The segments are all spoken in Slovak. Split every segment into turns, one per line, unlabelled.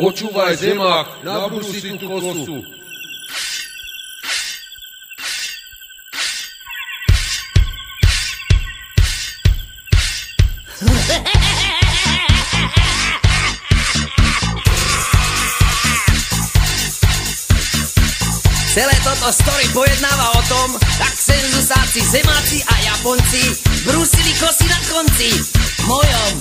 Počúvaj, zemák, nabrúsi si tú kosu.
Celé toto story pojednáva o tom, tak senzusáci, zemáci a Japonci brúsili kosy na konci mojom.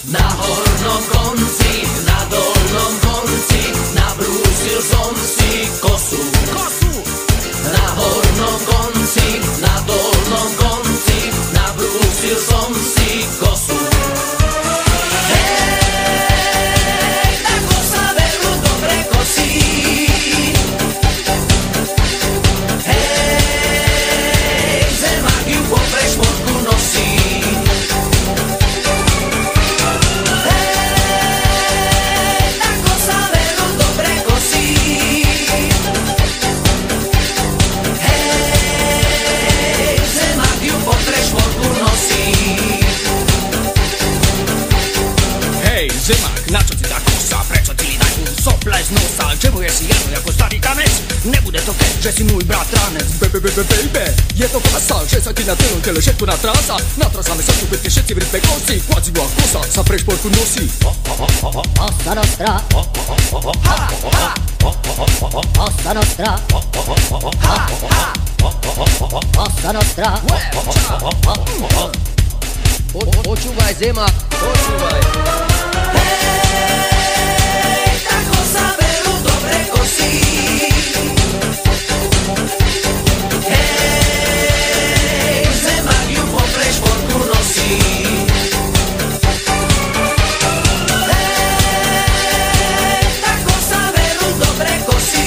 Na hornom konci, na dolnom konci, nabrúsil som si kosu. Na hornom konci, na dolnom konci, nabrúsil som si kosu. Hej, tá kosa veľmi dobre kosí. Hej, zemák ju po prešporku nosí.
Zemák, na čo ti tá kosa? Prečo ti dajú sople z nosa? Čemu je si jadný ako starý kanec? Nebude to keď, že si môj bratranec. Baby, je to kasa, že sa ti na celom tele všetko natrása. Natrásáme sa tu pekne všetci v rytme kosy. Kvadzidlo a kosa sa pre športu nosí.
Cosa nostra, Cosa nostra, Cosa nostra.
Počúvaj, zemák, počúvaj. Hej, tá kosa veľmi dobre kosí. Hej, zemák ju po prešporku nosí. Hej, tá kosa veľmi dobre kosí.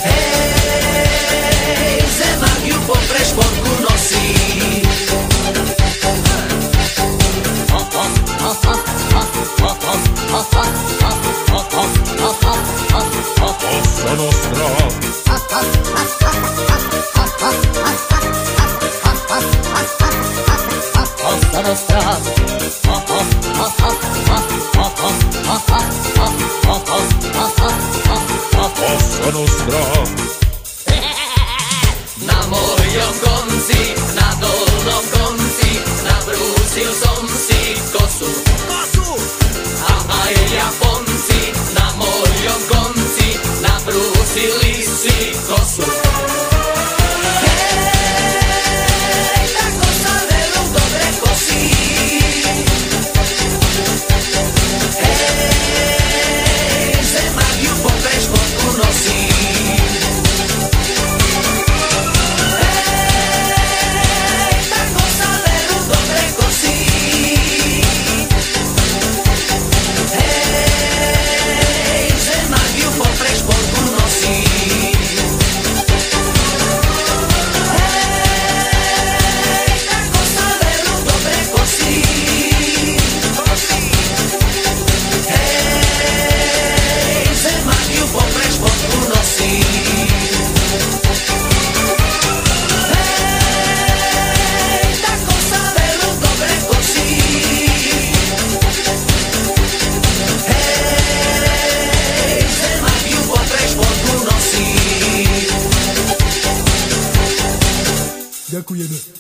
Hej, zemák ju po prešporku nosí.
Cosa nostra.
Cosa nostra,
Cosa nostra.
Na mojom konci, na dolnom konci, nabrúsil som si kosu. A aj Japonci, na mojom konci, nabrúsili si kosu. Hej, tá kosa veľmi dobre kosí. Hej, zemák ju po prešporku nosí.
Ďakujeme.